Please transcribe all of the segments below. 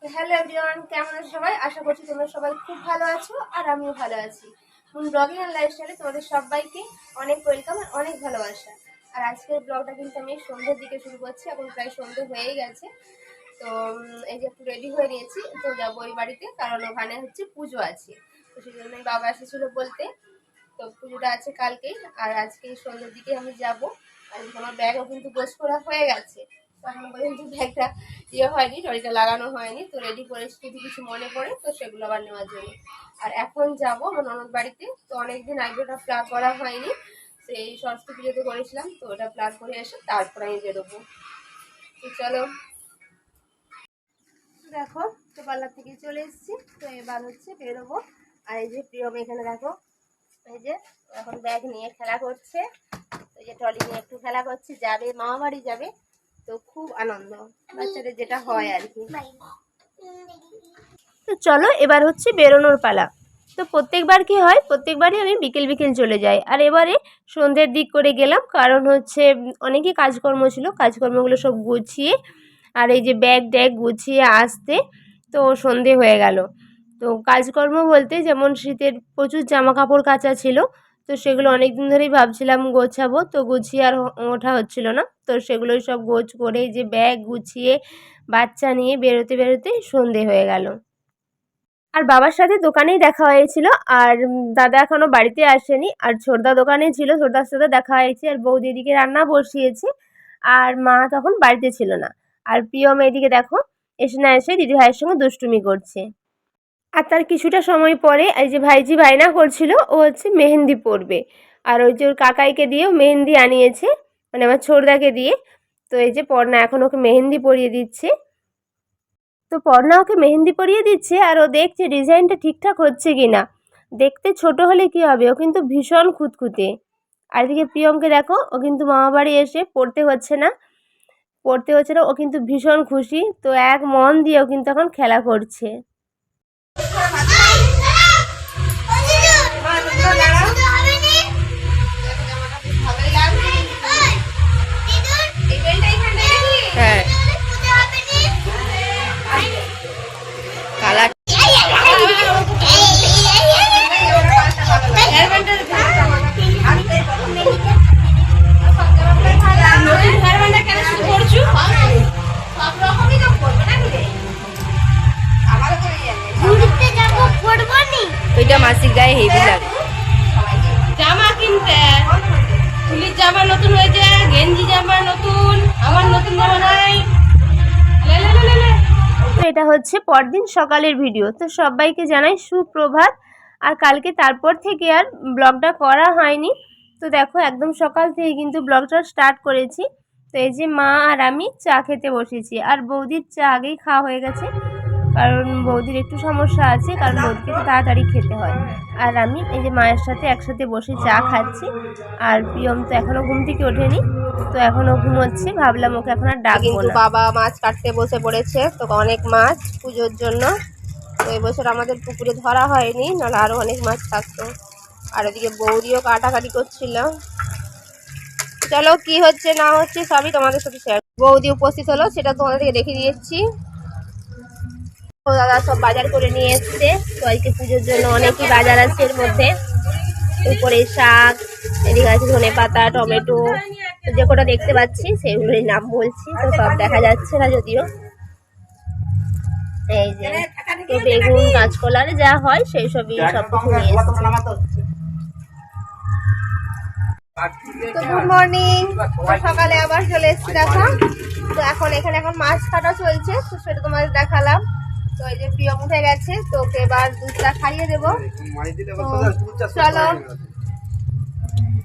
Hello everyone, কেমন আছো সবাই? আশা করছি তোমরা সবাই খুব ভালো আছো আর আমিও ভালো আছি। ব্লগিং আর লাইফস্টাইলে তোমাদের সবাইকে অনেক ওয়েলকাম আর অনেক ভালোবাসা। আর আজকের ব্লগটা কিন্তু আমি সন্ধ্যের দিকে শুরু করছি, এখন প্রায় সন্ধ্যে হয়েই গেছে। তো এই যে একটু রেডি হয়ে নিয়েছি, তো যাবো ওই বাড়িতে, কারণ ওখানে হচ্ছে পুজো আছে। তো সেই জন্যই বাবা এসেছিলো বলতে। তো পুজোটা আছে কালকেই, আর আজকে সন্ধ্যের দিকে আমি যাব। আর আমার ব্যাগও কিন্তু গোছ করা হয়ে গেছে, এখন পর্যন্ত ব্যাগটা হয়নি, ট্রলিটা লাগানো হয়নি। তো রেডি করেছি, যদি কিছু মনে পড়ে তো সেগুলো আবার নেওয়ার জন্য। আর এখন যাবো আমার ননদ বাড়িতে। তো অনেকদিন আইব্রোটা প্লাগ করা হয়নি, সেই সরস্বতী পুজোতে করেছিলাম, তো ওটা প্লাগ করে এসে তারপর আমি বেরোবো। তো চলো, দেখো তো পার্লার থেকে চলে এসেছি, তো এবার হচ্ছে বেরোবো। আর এই যে প্রিয়ম এখানে দেখো, এই যে এখন ব্যাগ নিয়ে খেলা করছে, এই যে ট্রলি নিয়ে একটু খেলা করছে, যাবে মামা বাড়ি যাবে। তো খুব আনন্দ বাচ্চাদের, যেটা হয় আর কি। তো চলো এবার হচ্ছে বেরোনোর পালা। তো প্রত্যেকবার কি হয়, প্রত্যেকবারই আমি বিকেল বিকেল চলে যাই, আর এবারে সন্ধ্যের দিক করে গেলাম, কারণ হচ্ছে অনেকই কাজকর্ম ছিল, কাজকর্মগুলো সব গুছিয়ে আর এই যে ব্যাগ ট্যাগ গুছিয়ে আসতে তো সন্ধে হয়ে গেল। তো কাজকর্ম বলতে যেমন শীতের প্রচুর জামা কাপড় কাচা ছিল, তো সেগুলো অনেক দিন ধরেই ভাবছিলাম গোছাবো, তো গুছিয়ে আর ওঠা হচ্ছিল না। তো সেগুলোই সব গোছ করে যে ব্যাগ গুছিয়ে বাচ্চা নিয়ে বেরোতে বেরোতে সন্ধে হয়ে গেল। আর বাবার সাথে দোকানেই দেখা হয়েছিল, আর দাদা এখনও বাড়িতে আসেনি, আর ছোটদা দোকানে ছিল, ছোটদার সাথে দেখা হয়েছে, আর বৌদি এদিকে রান্না বসিয়েছে, আর মা তখন বাড়িতে ছিল না। আর প্রিয়ম এদিকে দেখো এসে না এসে দিদিভাইয়ের সঙ্গে দুষ্টুমি করছে। আর তার কিছুটা সময় পরে এই যে ভাইজি বায়না করছিল ও হচ্ছে মেহেন্দি পরবে, আর ওই যে ওর কাকাইকে দিয়েও মেহেন্দি আনিয়েছে, মানে আমার ছোটদাকে দিয়ে। তো এই যে পর্ণা এখন ওকে মেহেন্দি পরিয়ে দিচ্ছে। তো পর্ণা ওকে মেহেন্দি পরিয়ে দিচ্ছে, আর ও দেখছে ডিজাইনটা ঠিকঠাক হচ্ছে কি না। দেখতে ছোট হলে কি হবে, ও কিন্তু ভীষণ খুঁতখুঁতে। আর এদিকে প্রিয়মকে দেখো, ও কিন্তু মামাবাড়ি এসে পড়তে হচ্ছে না, ও কিন্তু ভীষণ খুশি। তো এক মন দিয়ে ও কিন্তু এখন খেলা করছে। হ্যাঁ, কালার ওইটা মাসির গায়ে হেভি লাগে। জামা কিনতে তুলির জামা নতুন হয়েছে, গেঞ্জি জামা নতুন, আমার নতুন জামা নাই। তো এটা হচ্ছে পরদিন সকালের ভিডিও। তো সবাইকে জানাই সুপ্রভাত। আর কালকে তারপর থেকে আর ব্লগটা করা হয়নি। তো দেখো একদম সকাল থেকে কিন্তু ব্লগটা স্টার্ট করেছি। তো এই যে মা আর আমি চা খেতে বসেছি, আর বৌদির চা আগেই খাওয়া হয়ে গেছে, কারণ বৌদির একটু সমস্যা আছে, কারণ বৌদিকে তো তাড়াতাড়ি খেতে হয়। আর আমি এই যে মায়ের সাথে একসাথে বসে চা খাচ্ছি। আর প্রিয়ম তো এখনও ঘুম থেকে ওঠেনি, তো এখনও ঘুমোচ্ছে, ভাবলাম ওকে এখন আর ডাকবো না। কিন্তু বাবা মাছ কাটতে বসে পড়েছে, তো অনেক মাছ পুজোর জন্য। তো এবছর আমাদের পুকুরে ধরা হয়নি, নাহলে আরও অনেক মাছ থাকতো। আর এদিকে বৌদিও কাটাকাটি করছিল। চলো কি হচ্ছে না হচ্ছে সবই তোমাদের সাথে শেয়ার। বৌদি উপস্থিত হলো, সেটা তোমাদেরকে দেখিয়ে দিয়েছি। দাদা সব বাজার করে নিয়ে এসছে, তো আজকে পুজোর জন্য অনেকই বাজার আছে। এর মধ্যে উপরে শাক, এদিকে আছে ধনে পাতা, টমেটো, যে কটা দেখতে পাচ্ছি সেগুলোর নাম বলছি, তো সব দেখা যাচ্ছে না যদিও। এই যে তো বেগুন, কাঁচকলার যা হয় সেই সবই সব কিছু নিয়ে এসছে। তো গুড মর্নিং, সকালে আবার চলে এসেছি দেখো। তো এখন মাছ কাটা চলছে, তো সেটা তোমাদের দেখালাম। তো এই যে প্রিয়ম উঠে গেছে, তো ওকে এবার দুধটা খাইয়ে দেবো। চলো,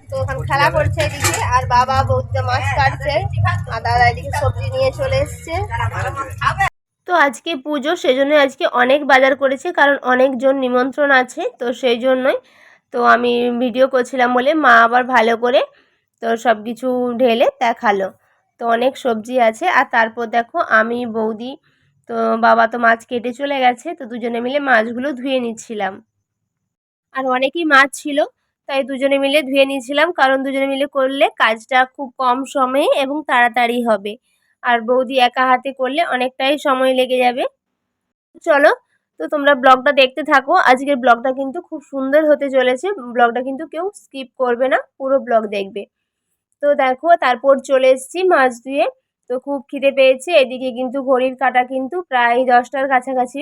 তো ওখানে খেলা করছে এদিকে, আর বাবা বৌদিটা মাছ কাটছে, আর দাদা এদিকে সবজি নিয়ে চলে এসছে। তো আজকে পুজো, সেজন্য আজকে অনেক বাজার করেছে, কারণ অনেকজন নিমন্ত্রণ আছে, তো সেই জন্যই। তো আমি ভিডিও করছিলাম বলে মা আবার ভালো করে তো সব কিছু ঢেলে দেখালো। তো অনেক সবজি আছে, আর তারপর দেখো আমি বৌদি তো বাবা তো মাছ কেটে চলে গেছে, তো দুজনে মিলে মাছগুলো ধুয়ে নিচ্ছিলাম। আর অনেকই মাছ ছিল, তাই দুজনে মিলে ধুয়ে নিয়েছিলাম, কারণ দুজনে মিলে করলে কাজটা খুব কম সময়ে এবং তাড়াতাড়ি হবে। আর বৌদি একা হাতে করলে অনেকটাই সময় লেগে যাবে। চলো, তো তোমরা ব্লগটা দেখতে থাকো। আজকের ব্লগটা কিন্তু খুব সুন্দর হতে চলেছে, ব্লগটা কিন্তু কেউ স্কিপ করবে না, পুরো ব্লগ দেখবে। তো দেখো তারপর চলে এসেছি মাছ ধুয়ে। তো খুব খিদে পেয়েছে, এদিকে কিন্তু ঘড়ির কাঁটা কিন্তু প্রায় 10টার কাছাকাছি।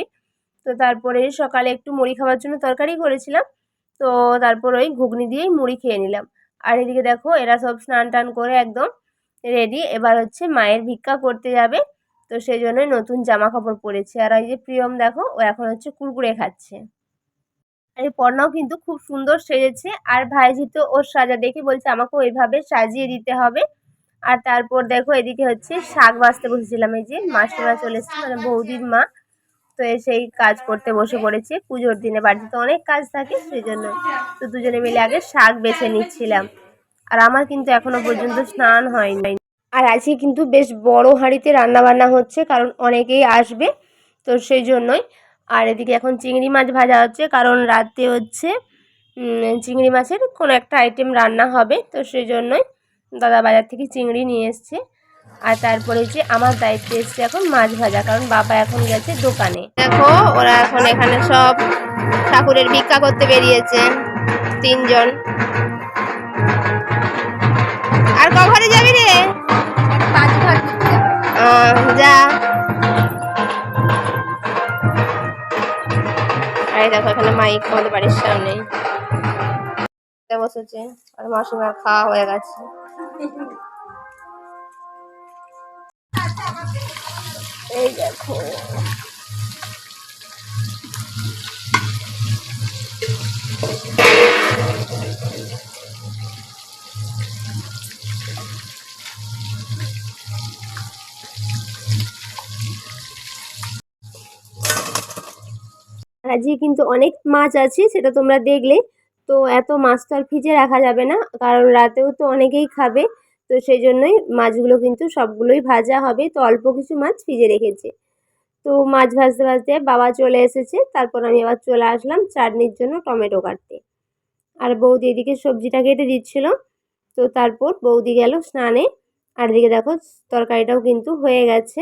তো তারপরে সকালে একটু মুড়ি খাওয়ার জন্য তরকারি করেছিলাম, তো তারপর ওই ঘুগনি দিয়েই মুড়ি খেয়ে নিলাম। আর এদিকে দেখো এরা সব স্নান টান করে একদম রেডি, এবার হচ্ছে মায়ের ভিক্ষা করতে যাবে। তো সেই জন্যই নতুন জামা কাপড় পরেছে। আর ওই যে প্রিয়ম দেখো, ও এখন হচ্ছে কুরকুরে খাচ্ছে। আর এই পর্ণাও কিন্তু খুব সুন্দর সেজেছে, আর ভাইজি তো ওর সাজা দেখে বলছে আমাকে ওইভাবে সাজিয়ে দিতে হবে। আর তারপর দেখো এদিকে হচ্ছে শাক বাছতে বসেছিলাম, এই যে মাসিমা চলে এসেছে, মানে বৌদির মা। তো সেই কাজ করতে বসে পড়েছে, পুজোর দিনে বাড়িতে তো অনেক কাজ থাকে সেই জন্য। তো দুজনে মিলে আগে শাক বেছে নিচ্ছিলাম। আর আমার কিন্তু এখনো পর্যন্ত স্নান হয়নি। আর আজকে কিন্তু বেশ বড় হাঁড়িতে রান্না বান্না হচ্ছে, কারণ অনেকেই আসবে, তো সেই জন্যই। আর এদিকে এখন চিংড়ি মাছ ভাজা হচ্ছে, কারণ রাতে হচ্ছে চিংড়ি মাছের কোনো একটা আইটেম রান্না হবে, তো সেই জন্যই দাদা বাজার থেকে চিংড়ি নিয়ে এসছে। আর তারপরে যে আমার দায়িত্বে এসছে এখন মাছ ভাজা, কারণ বাবা এখন গেছে দোকানে। দেখো ওরা এখন এখানে সব ঠাকুরের ভিক্ষা করতে বেরিয়েছে 3জন। আর কখনো যাবি রে? যা। আর দেখো এখানে মাইক আমাদের বাড়ির সামনে বসেছে, আর মাসিমার খাওয়া হয়ে গেছে। এই দেখো আজকে কিন্তু অনেক মাছ আছে, সেটা তোমরা দেখলে। তো এত মাছ তো আর ফ্রিজে রাখা যাবে না, কারণ রাতেও তো অনেকেই খাবে। তো সেই জন্যই মাছগুলো কিন্তু সবগুলোই ভাজা হবে, তো অল্প কিছু মাছ ফ্রিজে রেখেছে। তো মাছ ভাজতে ভাজতে বাবা চলে এসেছে, তারপর আমি আবার চলে আসলাম চাটনির জন্য টমেটো কাটতে। আর বৌদি এদিকে সবজিটা কেটে দিচ্ছিল। তো তারপর বৌদি গেল স্নানে। আর এদিকে দেখো তরকারিটাও কিন্তু হয়ে গেছে।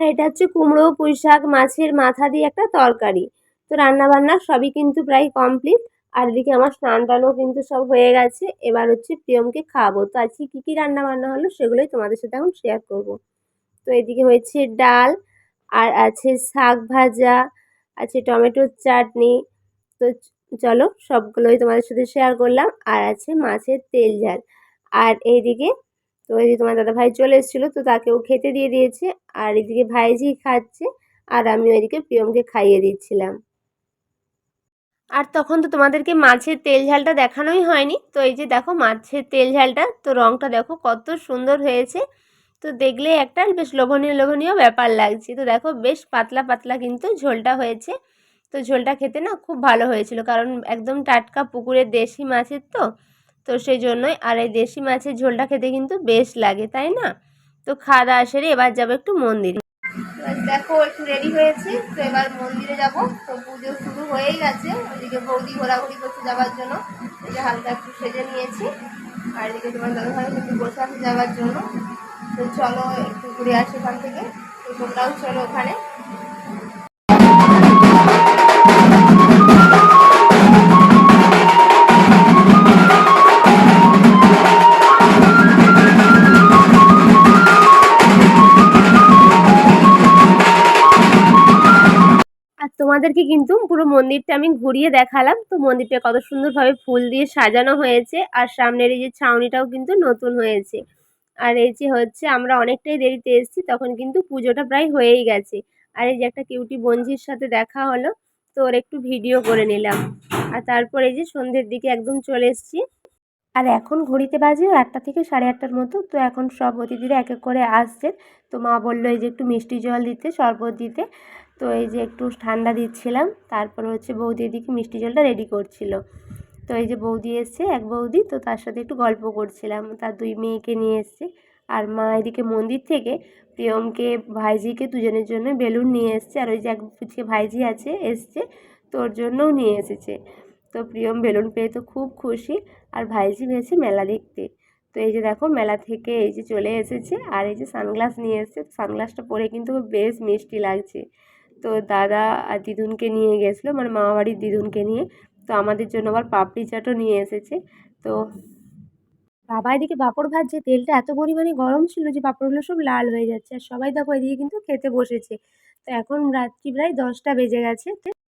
এটা হচ্ছে কুমড়ো পুঁই শাক মাছের মাথা দিয়ে একটা তরকারি। তো রান্না বান্না সবই কিন্তু প্রায় কমপ্লিট। আর এদিকে আমার স্নান টানও কিন্তু সব হয়ে গেছে, এবার হচ্ছে প্রিয়মকে খাওয়াবো। তো আজকে কী কী রান্না বান্না হলো সেগুলোই তোমাদের সাথে এখন শেয়ার করব। তো এদিকে হয়েছে ডাল, আর আছে শাক ভাজা, আছে টমেটোর চাটনি। তো চলো সবগুলোই তোমাদের সাথে শেয়ার করলাম। আর আছে মাছের তেল ঝাল। আর এইদিকে তো এই যে তোমার দাদাভাই চলে এসেছিলো, তো তাকেও খেতে দিয়ে দিয়েছে। আর এদিকে ভাইঝি খাচ্ছে, আর আমি ওইদিকে প্রিয়মকে খাইয়ে দিচ্ছিলাম। আর তখন তো তোমাদেরকে মাছের তেল ঝালটা দেখানোই হয়নি। তো এই যে দেখো মাছের তেল ঝালটা, তো রঙটা দেখো কত সুন্দর হয়েছে। তো দেখলে একটা বেশ লোভনীয় লোভনীয় ব্যাপার লাগছে। তো দেখো বেশ পাতলা পাতলা কিন্তু ঝোলটা হয়েছে। তো ঝোলটা খেতে না খুব ভালো হয়েছিল, কারণ একদম টাটকা পুকুরের দেশি মাছের তো। তো সেই জন্যই। আর এই দেশি মাছের ঝোলটা খেতে কিন্তু বেশ লাগে, তাই না? তো খাওয়া দাওয়া সেরে এবার যাবো একটু মন্দিরে। দেখো একটু রেডি হয়েছি, তো এবার মন্দিরে যাব। তো পুজো শুরু হয়েই গেছে, ওদিকে বৌদি ঘোরাঘুরি করতে যাওয়ার জন্য এই যে হালকা একটু সেজে নিয়েছি। আর এদিকে তোমার দাদাভাই কিন্তু বসে আছে যাওয়ার জন্য। তো চলো একটু ঘুরে আসি ওখান থেকে। তো তোমরাও চলো ওখানে। আর তোমাদেরকে কিন্তু পুরো মন্দিরটা আমি ঘুরিয়ে দেখালাম। তো মন্দিরটা কত সুন্দরভাবে ফুল দিয়ে সাজানো হয়েছে, আর সামনের এই যে ছাউনিটাও কিন্তু নতুন হয়েছে। আর এই যে হচ্ছে আমরা অনেকটাই দেরিতে এসেছি, তখন কিন্তু পুজোটা প্রায় হয়েই গেছে। আর এই যে একটা কিউটি বঞ্জির সাথে দেখা হলো, তো ওর একটু ভিডিও করে নিলাম। আর তারপর এই যে সন্ধ্যের দিকে একদম চলে এসেছি। আর এখন ঘড়িতে বাজে 1টা থেকে 8:30টার মতো। তো এখন সব অতিথিরা এক এক করে আসছে। তো মা বললো এই যে একটু মিষ্টি জল দিতে, শরবত দিতে। তো এই যে একটু ঠান্ডা দিচ্ছিলাম। তারপর হচ্ছে বৌদি এদিকে মিষ্টি জলটা রেডি করছিল। তো এই যে বৌদি এসছে, এক বৌদি, তো তার সাথে একটু গল্প করছিলাম। তার 2 মেয়েকে নিয়ে এসছে। আর মা এদিকে মন্দির থেকে প্রিয়মকে ভাইঝিকে দুজনের জন্য বেলুন নিয়ে এসছে। আর ওই যে এক পুচকে ভাইঝি আছে এসছে, তোর জন্যও নিয়ে এসেছে। তো প্রিয়ম বেলুন পেয়ে তো খুব খুশি। আর ভাইঝি ভেবেছে মেলা দেখতে। তো এই যে দেখো মেলা থেকে এই যে চলে এসেছে, আর এই যে সানগ্লাস নিয়ে এসেছে। সানগ্লাসটা পরে কিন্তু বেশ মিষ্টি লাগছে। তো দাদা আর দিদুনকে নিয়ে গেছিলো, মানে মামাবাড়ির দিদুনকে নিয়ে। তো আমাদের জন্য আবার পাপড়ি চাটও নিয়ে এসেছে। তো বাবা এদিকে পাঁপড় ভাজছে, তেলটা এত পরিমাণে গরম ছিল যে পাঁপড়গুলো সব লাল হয়ে যাচ্ছে। আর সবাই দেখো এদিকে কিন্তু খেতে বসেছে। তো এখন রাত্রি প্রায় 10টা বেজে গেছে।